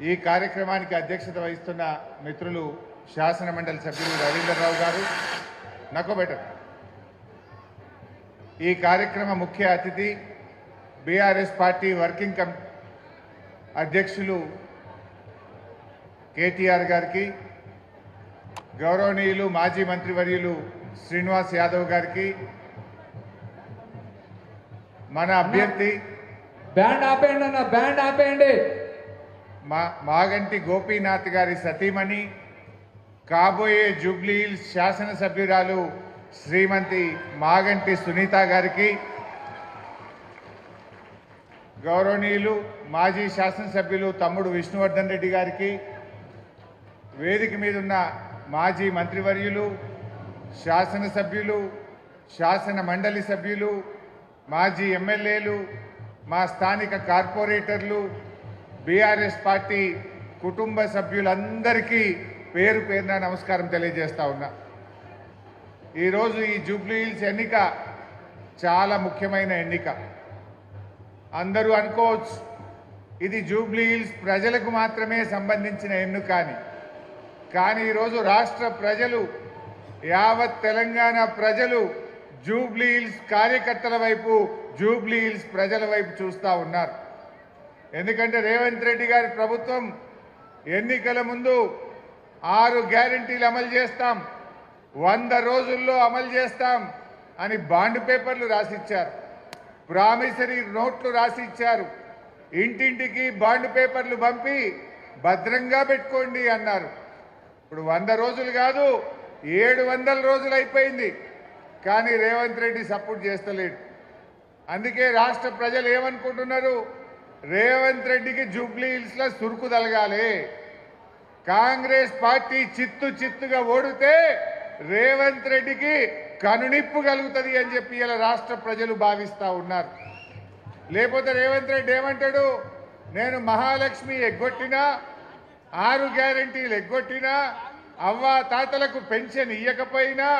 ఈ కార్యక్రమానికి అధ్యక్షత వహిస్తున్న మిత్రులు శాసన మండలి సభ్యులు రవీంద్రరావు గారు నకోబెటర్. ఈ కార్యక్రమ ముఖ్య అతిథి బీఆర్ఎస్ పార్టీ వర్కింగ్ అధ్యక్షులు కేటీఆర్ గారికి, గౌరవనీయులు మాజీ మంత్రివర్యులు శ్రీనివాస్ యాదవ్ గారికి, మన అభ్యర్థి బ్యాండ్ ఆపేయండి అన్న, బ్యాండ్ ఆపేయండి. మాగంటి గోపీనాథ్ గారి సతీమణి, కాబోయే జూబ్లీహిల్స్ శాసనసభ్యురాలు శ్రీమతి మాగంటి సునీత గారికి, గౌరవనీయులు మాజీ శాసనసభ్యులు తమ్ముడు విష్ణువర్ధన్ రెడ్డి గారికి, వేదిక మీద ఉన్న మాజీ మంత్రివర్యులు, శాసనసభ్యులు, శాసన మండలి సభ్యులు, మాజీ ఎమ్మెల్యేలు, మా స్థానిక కార్పొరేటర్లు, బీఆర్ఎస్ పార్టీ కుటుంబ సభ్యులందరికీ పేరు పేరున నమస్కారం తెలియజేస్తా ఉన్నా. ఈరోజు ఈ జూబ్లీహిల్స్ ఎన్నిక చాలా ముఖ్యమైన ఎన్నిక. అందరూ అనుకోవచ్చు ఇది జూబ్లీహిల్స్ ప్రజలకు మాత్రమే సంబంధించిన ఎన్నిక అని. కానీ ఈరోజు రాష్ట్ర ప్రజలు, యావత్ తెలంగాణ ప్రజలు జూబ్లీహిల్స్ కార్యకర్తల వైపు, జూబ్లీహిల్స్ ప్రజల వైపు చూస్తూ ఉన్నారు. ఎందుకంటే రేవంత్ రెడ్డి గారి ప్రభుత్వం ఎన్నికల ముందు 6 గ్యారెంటీలు అమలు చేస్తాం, 100 రోజుల్లో అమలు చేస్తాం అని బాండ్ పేపర్లు రాసిచ్చారు, ప్రామిసరీ నోట్లు రాసిచ్చారు, ఇంటింటికి బాండ్ పేపర్లు పంపి భద్రంగా పెట్టుకోండి అన్నారు. ఇప్పుడు 100 రోజులు కాదు, 700 రోజులు అయిపోయింది. కానీ రేవంత్ రెడ్డి సపోర్ట్ చేస్తలేడు. అందుకే రాష్ట్ర ప్రజలు ఏమనుకుంటున్నారు, రేవంత్ రెడ్డికి జూబ్లీహిల్స్లో సురుకు తలగాలి, కాంగ్రెస్ పార్టీ చిత్తుగా ఓడితే రేవంత్ రెడ్డికి కనునిప్పు కలుగుతుంది అని చెప్పి ఇలా రాష్ట్ర ప్రజలు భావిస్తూ ఉన్నారు. లేకపోతే రేవంత్ రెడ్డి ఏమంటాడు, నేను మహాలక్ష్మి ఎగ్గొట్టినా, 6 గ్యారెంటీలు ఎగ్గొట్టినా, అవ్వా తాతలకు పెన్షన్ ఇయ్యకపోయినా,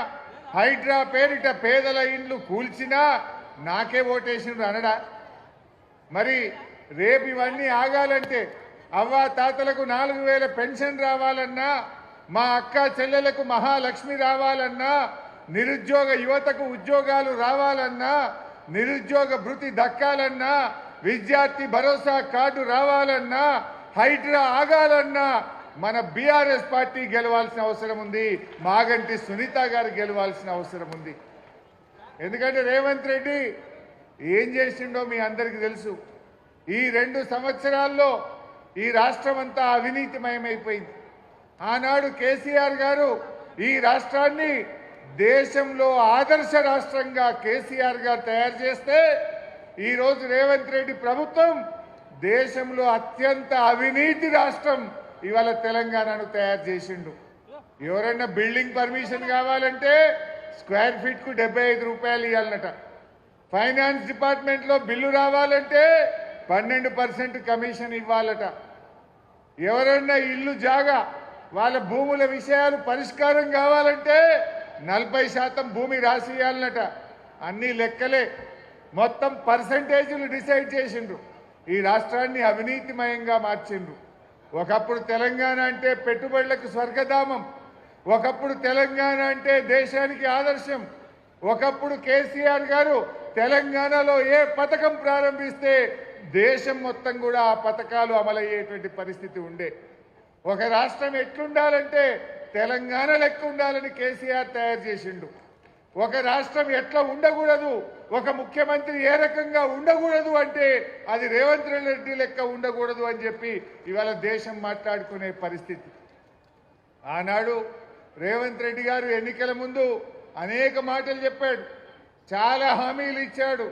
హైడ్రా పేరిట పేదల ఇండ్లు కూల్చినా నాకే ఓటేసిండ్రు అనడా? మరి రేపు ఇవన్నీ ఆగాలంటే, అవ్వా తాతలకు 4000 పెన్షన్ రావాలన్నా, మా అక్క చెల్లెలకు మహాలక్ష్మి రావాలన్నా, నిరుద్యోగ యువతకు ఉద్యోగాలు రావాలన్నా, నిరుద్యోగ భృతి దక్కాలన్నా, విద్యార్థి భరోసా కార్డు రావాలన్నా, హైడ్రా ఆగాలన్నా మన బీఆర్ఎస్ పార్టీ గెలవాల్సిన అవసరం ఉంది, మాగంటి సునీత గారు గెలవాల్సిన అవసరం ఉంది. ఎందుకంటే రేవంత్ రెడ్డి ఏం చేసిండో మీ అందరికీ తెలుసు. ఈ 2 సంవత్సరాల్లో ఈ రాష్ట్రం అంతా అవినీతిమయమైపోయింది. ఆనాడు కేసీఆర్ గారు ఈ రాష్ట్రాన్ని దేశంలో ఆదర్శ రాష్ట్రంగా కేసీఆర్ గారు తయారు చేస్తే, ఈరోజు రేవంత్ రెడ్డి ప్రభుత్వం దేశంలో అత్యంత అవినీతి రాష్ట్రం ఇవాళ తెలంగాణను తయారు చేసిండు. ఎవరైనా బిల్డింగ్ పర్మిషన్ కావాలంటే స్క్వేర్ ఫీట్కు 75 రూపాయలు ఇవ్వాలన్నట. ఫైనాన్స్ డిపార్ట్మెంట్లో బిల్లు రావాలంటే 12% కమిషన్ ఇవ్వాలట. ఎవరైనా ఇల్లు జాగా వాళ్ళ భూముల విషయాలు పరిష్కారం కావాలంటే 40% భూమి రాసి ఇవ్వాలన్నట. అన్ని లెక్కలే, మొత్తం పర్సంటేజీలు డిసైడ్ చేసిండ్రు. ఈ రాష్ట్రాన్ని అవినీతిమయంగా మార్చిండ్రు. ఒకప్పుడు తెలంగాణ అంటే పెట్టుబడులకు స్వర్గధామం, ఒకప్పుడు తెలంగాణ అంటే దేశానికి ఆదర్శం. ఒకప్పుడు కేసీఆర్ గారు తెలంగాణలో ఏ పథకం ప్రారంభిస్తే దేశం మొత్తం కూడా ఆ పథకాలు అమలయ్యేటువంటి పరిస్థితి ఉండే. ఒక రాష్ట్రం ఎట్లుండాలంటే తెలంగాణ లెక్క ఉండాలని కేసీఆర్ తయారు చేసిండు. ఒక రాష్ట్రం ఎట్లా ఉండకూడదు, ఒక ముఖ్యమంత్రి ఏ రకంగా ఉండకూడదు అంటే అది రేవంత్ రెడ్డి లెక్క ఉండకూడదు అని చెప్పి ఇవాళ దేశం మాట్లాడుకునే పరిస్థితి. ఆనాడు రేవంత్ రెడ్డి గారు ఎన్నికల ముందు అనేక మాటలు చెప్పాడు, చాలా హామీలు ఇచ్చాడు.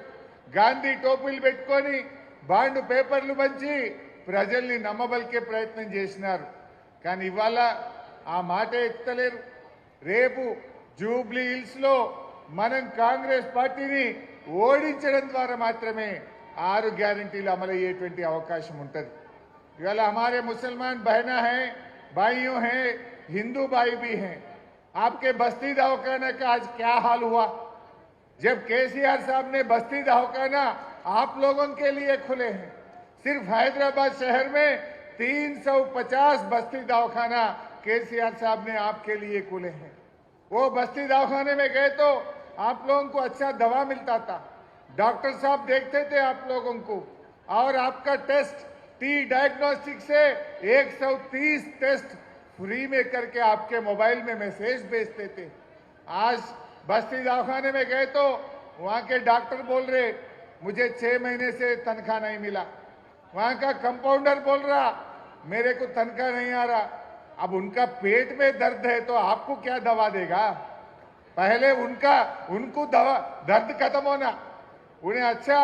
గాంధీ టోపీలు పెట్టుకొని బాండ్ పేపర్లు పంచి ప్రజల్ని నమ్మబలికే ప్రయత్నం చేసినారు. కానీ ఇవాళ ఆ మాట ఎత్తలేరు. రేపు జూబ్లీహిల్స్లో మనం కాంగ్రెస్ పార్టీని ఓడించడం ద్వారా మాత్రమే 6 గ్యారెంటీలు అమలయ్యేటువంటి అవకాశం ఉంటుంది. ఇవాళ हमारे मुसलमान बहना है, भाइयों हैं, हिंदू भाई भी हैं. आपके बस्ती दवाखाना का आज क्या हाल हुआ? जब केसीआर साहब ने बस्ती दवाखाना आप लोगों के लिए खुले हैं, सिर्फ हैदराबाद शहर में 350 बस्ती दवाखाना केसीआर साहब ने आपके लिए खोले हैं। वो बस्ती दवाखाने में गए तो आप लोगों को अच्छा दवा मिलता था, डॉक्टर साहब देखते थे आप लोगों को, और आपका टेस्ट टी डायग्नोस्टिक से 130 टेस्ट फ्री में करके आपके मोबाइल में मैसेज भेजते थे। आज बस्ती दवाखाने में गए तो वहां के डॉक्टर बोल रहे मुझे 6 महीने से तनख्वाह नहीं मिला, वहां का कंपाउंडर बोल रहा मेरे को तनख्वाह नहीं आ रहा। अब उनका पेट में दर्द है तो आपको क्या दवा देगा? पहले उनको दवा दर्द खत्म होना, उन्हें अच्छा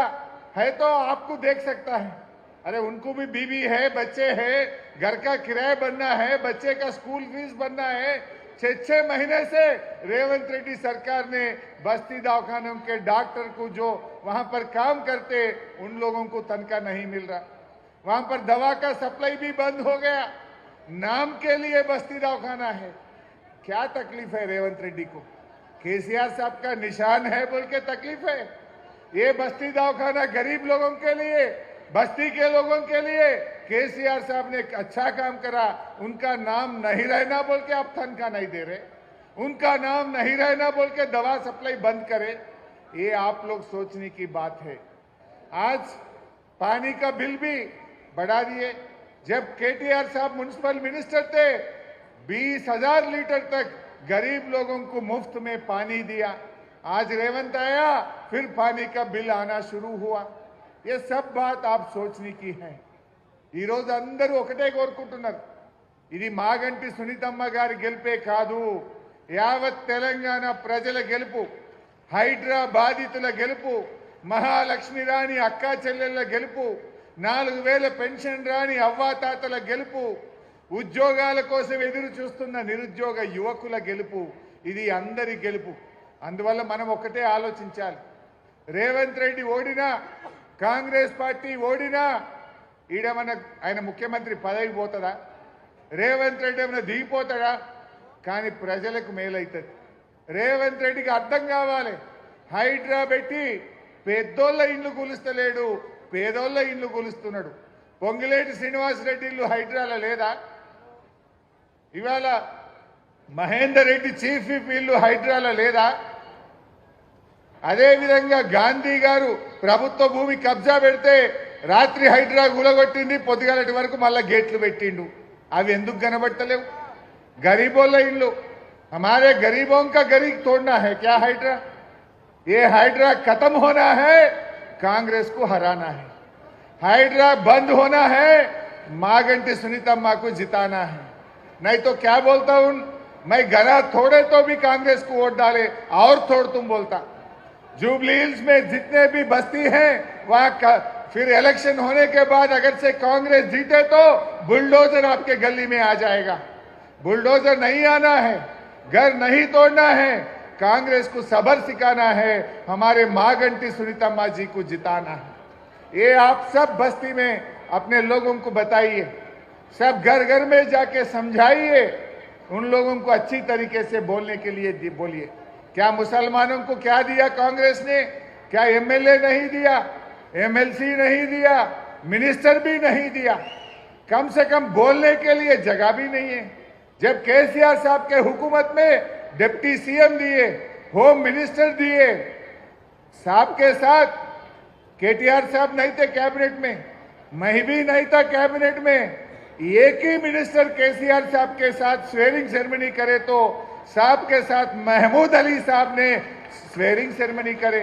है तो आपको देख सकता है। अरे उनको भी बीवी है, बच्चे हैं, घर का किराया बनना है, बच्चे का स्कूल फीस बनना है। 6 महीने से रेवंत रेड्डी सरकार ने बस्ती दवाखानों के डॉक्टर को जो वहां पर काम करते उन लोगों को तनख्वाह नहीं मिल रहा, वहां पर दवा का सप्लाई भी बंद हो गया। नाम के लिए बस्ती दवाखाना है। क्या तकलीफ है रेवंत रेड्डी को? केसीआर साहब का निशान है बोल के तकलीफ है? ये बस्ती दवाखाना गरीब लोगों के लिए, बस्ती के लोगों के लिए केसीआर साहब ने एक अच्छा काम करा। उनका नाम नहीं रहना बोल के आप तनख्वाह नहीं दे रहे, उनका नाम नहीं रहना बोल के दवा सप्लाई बंद करे, ये आप लोग सोचने की बात है। आज पानी का बिल भी बढ़ा दिए। जब केटीआर साहब म्युनिसिपल मिनिस्टर थे 20,000 लीटर तक गरीब लोगों को मुफ्त में पानी दिया। आज रेवंत आया फिर पानी का बिल आना शुरू हुआ। ये सब बात आप सोचने की है। ఈ రోజు అందరూ ఒకటే కోరుకుంటున్నారు, ఇది మాగంటి సునీతమ్మ గారి గెలుపే కాదు, యావత్ తెలంగాణ ప్రజల గెలుపు, హైడ్రా బాధితుల గెలుపు, మహాలక్ష్మి రాణి అక్కా చెల్లెళ్ళ గెలుపు, 4000 పెన్షన్ రాణి అవ్వాతాతల గెలుపు, ఉద్యోగాల కోసం ఎదురు చూస్తున్న నిరుద్యోగ యువకుల గెలుపు, ఇది అందరి గెలుపు। అందువల్ల మనం ఒకటే ఆలోచించాలి, రేవంత్ రెడ్డి ఓడినా కాంగ్రెస్ పార్టీ ఓడినా ఈడేమన్నా ఆయన ముఖ్యమంత్రి పదవికి పోతాడా? రేవంత్ రెడ్డి ఏమైనా దిగిపోతాడా? కానీ ప్రజలకు మేలైతుంది। రేవంత్ రెడ్డికి అర్థం కావాలి, హైడ్రా పెట్టి పెద్దోళ్ళ ఇండ్లు కూలుస్తలేడు, పేదోళ్ళ ఇండ్లు కూలుస్తున్నాడు। పొంగిలేటి శ్రీనివాసరెడ్డి ఇల్లు హైడ్రాలో లేదా? ఇవాళ మహేందర్ రెడ్డి చీఫ్ విప్ ఇల్లు హైడ్రాలో లేదా? అదేవిధంగా గాంధీ గారు ప్రభుత్వ భూమి కబ్జా పెడితే రాత్రి హైడ్రా గులగొట్టింది, పొద్దుగాలటి వరకు మళ్ళా గేట్లు పెట్టిండు। అవి ఎందుకు కనబడతలేవు? గరీబోళ్ళ ఇల్లు, हमारे गरीबों का गरीब तोड़ना है क्या हाइड्रा? ये हाइड्रा खत्म होना है, कांग्रेस को हराना है। हाइड्रा बंद होना है, मागंटी सुनीतम्मा को जिताना है। नहीं तो क्या बोलता हूं मैं, घरा थोड़े तो भी कांग्रेस को वोट डाले और थोड़ तुम बोलता। जुबली हिल्स में जितने भी बस्ती हैं वहां फिर इलेक्शन होने के बाद अगर से कांग्रेस जीते तो बुलडोजर आपके गली में आ जाएगा। बुलडोजर नहीं आना है, घर नहीं तोड़ना है, कांग्रेस को सबर सिखाना है, हमारे मागंटी सुनीतम्मा जी को जिताना है। ये आप सब बस्ती में अपने लोगों को बताइए, सब घर घर में जाके समझाइए, उन लोगों को अच्छी तरीके से बोलने के लिए बोलिए। क्या मुसलमानों को क्या दिया कांग्रेस ने? क्या एमएलए नहीं दिया, एमएलसी नहीं दिया, मिनिस्टर भी नहीं दिया? कम से कम बोलने के लिए जगह भी नहीं है। जब केसीआर साहब के हुकूमत में डिप्टी सीएम दिए, होम मिनिस्टर दिए, साहब के साथ केटीआर साहब नहीं थे कैबिनेट में, मैं भी नहीं था कैबिनेट में, एक ही मिनिस्टर केसीआर साहब के साथ स्वेरिंग सेरेमनी करे तो साहब के साथ महमूद अली साहब ने स्वेरिंग सेरेमनी करे।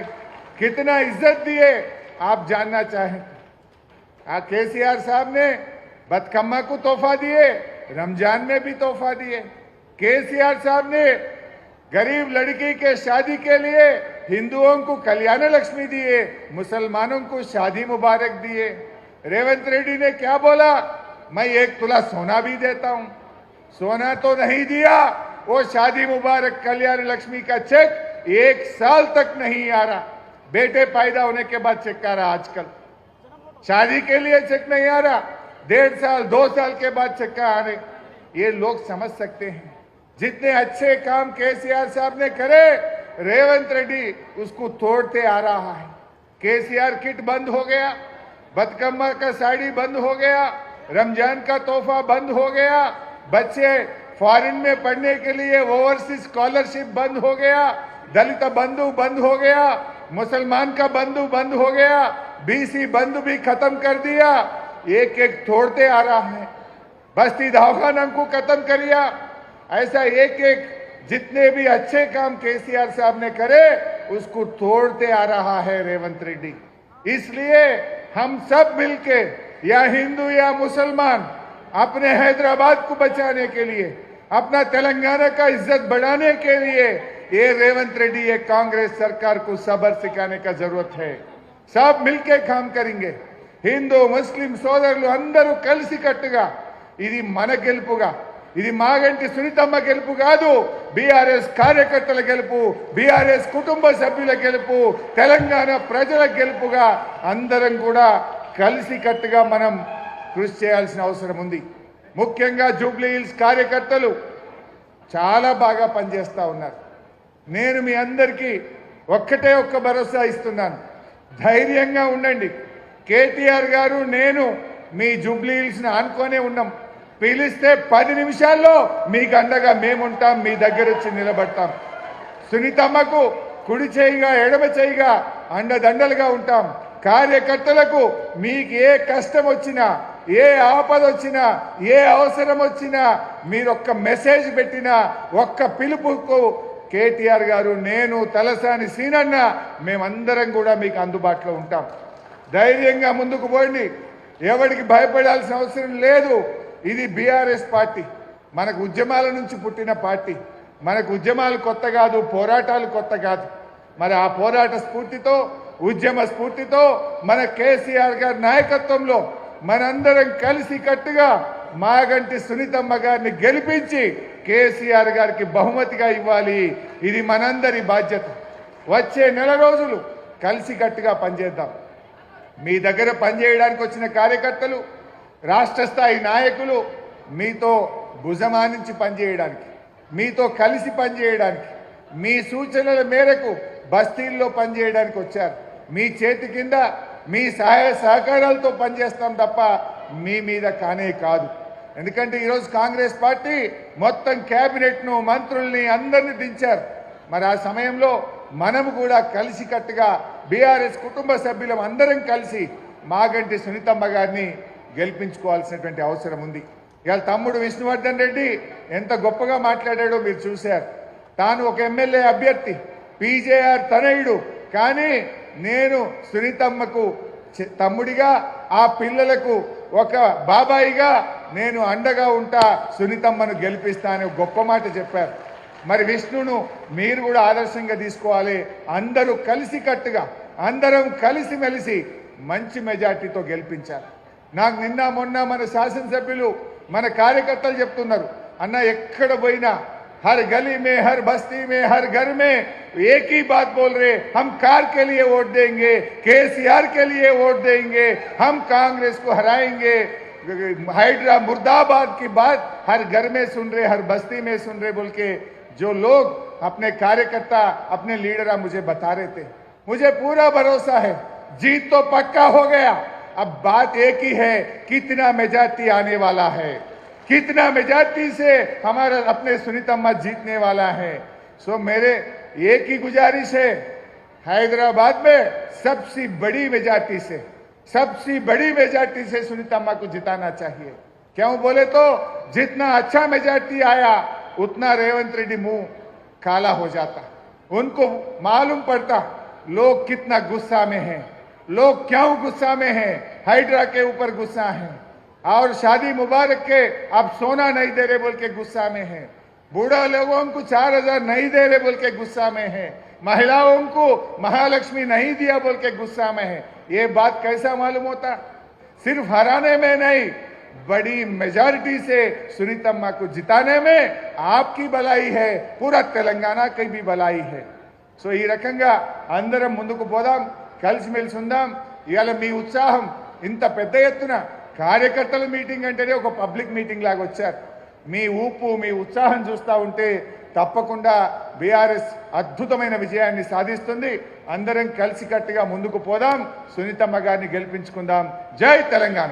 कितना इज्जत दिए आप जानना चाहें। केसीआर साहब ने बतकम्मा को तोहफा दिए, रमजान में भी तोहफा दिए। केसीआर साहब ने गरीब लड़की के शादी के लिए हिंदुओं को कल्याण लक्ष्मी दिए, मुसलमानों को शादी मुबारक दिए। रेवंत रेड्डी ने क्या बोला, मैं 1 तोला सोना भी देता हूं। सोना तो नहीं दिया, वो शादी मुबारक कल्याण लक्ष्मी का चेक 1 साल तक नहीं आ रहा। बेटे पैदा होने के बाद चेक आ रहा, आजकल शादी के लिए चेक नहीं आ रहा, 1.5 साल 2 साल के बाद चेक आ रहे। ये लोग समझ सकते हैं जितने अच्छे काम केसीआर साहब ने करे, रेवंत रेड्डी उसको तोड़ते आ रहा है। केसीआर किट बंद हो गया, बतकम्मा का साड़ी बंद हो गया, रमजान का तोहफा बंद हो गया, बच्चे फॉरेन में पढ़ने के लिए ओवरसीज स्कॉलरशिप बंद हो गया, दलित बंधु बंद हो गया, मुसलमान का बंधु बंद हो गया, बीसी बंधु भी खत्म कर दिया। एक एक तोड़ते आ रहा है। बस्ती दवाखाना को खत्म करिया। ऐसा एक एक जितने भी अच्छे काम केसीआर साहब ने करे उसको तोड़ते आ रहा है रेवंत रेड्डी। इसलिए हम सब मिलके, या हिंदू या मुसलमान, अपने हैदराबाद को बचाने के लिए, अपना तेलंगाना का इज्जत बढ़ाने के लिए ये रेवंत रेड्डी, ये कांग्रेस सरकार को सब्र सिखाने का जरूरत है। सब मिलके काम करेंगे। हिंदू मुस्लिम సోదరులు అందరూ కలిసి కట్టుగా ఇది మన గెలుపుగా, ఇది మాగంటి సునీతమ్మ గెలుపు కాదు, బీఆర్ఎస్ కార్యకర్తల గెలుపు, బీఆర్ఎస్ కుటుంబ సభ్యుల గెలుపు, తెలంగాణ ప్రజల గెలుపుగా అందరం కూడా కలిసి కట్టుగా మనం కృషి చేయాల్సిన అవసరం ఉంది. ముఖ్యంగా జూబ్లీ హిల్స్ కార్యకర్తలు చాలా బాగా పనిచేస్తా ఉన్నారు. నేను మీ అందరికీ ఒక్కటే ఒక్క భరోసా ఇస్తున్నాను, ధైర్యంగా ఉండండి. కేటీఆర్ గారు నేను మీ జూబ్లీ హిల్స్ ని ఆనుకొనే ఉన్నాం. పిలిస్తే 10 నిమిషాల్లో మీకు అండగా మేముంటాం, మీ దగ్గర వచ్చి నిలబడతాం. సునీతమ్మకు కుడి చేయిగా ఎడమ చేయిగా అండదండలుగా ఉంటాం. కార్యకర్తలకు మీకు ఏ కష్టం వచ్చినా, ఏ ఆపద వచ్చినా, ఏ అవసరం వచ్చినా, మీరు ఒక్క మెసేజ్ పెట్టినా, ఒక్క పిలుపుకు కేటీఆర్ గారు, నేను, తలసాని సీనన్న మేమందరం కూడా మీకు అందుబాటులో ఉంటాం. ధైర్యంగా ముందుకు పోండి. ఎవరికి భయపడాల్సిన అవసరం లేదు. ఇది బీఆర్ఎస్ పార్టీ, మనకు ఉద్యమాల నుంచి పుట్టిన పార్టీ. మనకు ఉద్యమాలు కొత్త కాదు, పోరాటాలు కొత్త కాదు. మరి ఆ పోరాట స్ఫూర్తితో, ఉద్యమ స్ఫూర్తితో మన కేసీఆర్ గారి నాయకత్వంలో మనందరం కలిసి కట్టుగా మాగంటి సునీతమ్మ గారిని గెలిపించి కేసీఆర్ గారికి బహుమతిగా ఇవ్వాలి. ఇది మనందరి బాధ్యత. వచ్చే నెల రోజులు కలిసి కట్టుగా పనిచేద్దాం. మీ దగ్గర పనిచేయడానికి వచ్చిన కార్యకర్తలు, రాష్ట్ర స్థాయి నాయకులు మీతో భుజమానించి పనిచేయడానికి, మీతో కలిసి పనిచేయడానికి, మీ సూచనల మేరకు బస్తీల్లో పనిచేయడానికి వచ్చారు. మీ చేతి కింద మీ సహాయ సహకారాలతో పనిచేస్తాం తప్ప మీ మీద కానే కాదు. ఎందుకంటే ఈరోజు కాంగ్రెస్ పార్టీ మొత్తం క్యాబినెట్ను, మంత్రుల్ని అందరినీ దించారు. మరి ఆ సమయంలో మనము కూడా కలిసికట్టుగా బీఆర్ఎస్ కుటుంబ సభ్యులం అందరం కలిసి మాగంటి సునీతమ్మ గారిని గెలిపించుకోవాల్సినటువంటి అవసరం ఉంది. ఇవాళ తమ్ముడు విష్ణువర్ధన్ రెడ్డి ఎంత గొప్పగా మాట్లాడాడో మీరు చూశారు. తాను ఒక ఎమ్మెల్యే అభ్యర్థి, పీజేఆర్ తనయుడు, కానీ నేను సునీతమ్మకు తమ్ముడిగా, ఆ పిల్లలకు ఒక బాబాయిగా నేను అండగా ఉంటా, సునీతమ్మను గెలిపిస్తా అని గొప్ప మాట చెప్పారు. మరి విష్ణును మీరు కూడా ఆదర్శంగా తీసుకోవాలి. అందరూ కలిసికట్టుగా, అందరం కలిసిమెలిసి మంచి మెజార్టీతో గెలిపించారు. నాకు నిన్న మొన్న మన శాసనసభ్యులు, మన కార్యకర్తలు చెప్తున్నారు, అన్న ఎక్కడ పోయినా हर गली में, हर बस्ती में, हर घर में एक ही बात बोल रहे, हम कार के लिए वोट देंगे, केसीआर के लिए वोट देंगे, हम कांग्रेस को हराएंगे। हाइड्रा मुर्दाबाद की बात हर घर में सुन रहे, हर बस्ती में सुन रहे बोल के जो लोग अपने कार्यकर्ता, अपने लीडर मुझे बता रहे थे। मुझे पूरा भरोसा है जीत तो पक्का हो गया। अब बात एक ही है, कितना मेजॉरिटी आने वाला है, कितना मेजॉरिटी से हमारा अपने सुनीतम्मा जीतने वाला है। सो मेरे एक ही गुजारिश है, हैदराबाद में सबसे बड़ी मेजॉरिटी से, सबसे बड़ी मेजॉरिटी से सुनीतम्मा को जिताना चाहिए। क्यों बोले तो जितना अच्छा मेजॉरिटी आया उतना रेवंत रेड्डी मुंह काला हो जाता। उनको मालूम पड़ता लोग कितना गुस्सा में हैं, लोग क्यों गुस्सा में हैं, हाइड्रा के ऊपर गुस्सा है, और शादी मुबारक के अब सोना नहीं दे रहे बोल के गुस्सा में है, बूढ़ा लोगों को 4000 नहीं दे रहे बोल के गुस्सा में है, महिलाओं को महालक्ष्मी नहीं दिया बोल के गुस्सा में है। ये बात कैसा मालूम होता? सिर्फ हराने में नहीं, बड़ी मेजॉरिटी से सुनीतम्मा को जिताने में आपकी भलाई है, पूरा तेलंगाना की भी भलाई है। सो ఈ రకంగా అందరం ముందుకు పోదాం, కలిసిమెలిసి ఉందాం. ఇవాళ మీ ఉత్సాహం ఇంత పెద్ద ఎత్తున, కార్యకర్తల మీటింగ్ అంటేనే ఒక పబ్లిక్ మీటింగ్ లాగా వచ్చారు. మీ ఊపు, మీ ఉత్సాహం చూస్తూ ఉంటే తప్పకుండా బీఆర్ఎస్ అద్భుతమైన విజయాన్ని సాధిస్తుంది. అందరం కలిసికట్టుగా ముందుకు పోదాం, సునీతమ్మ గారిని గెలిపించుకుందాం. జై తెలంగాణ.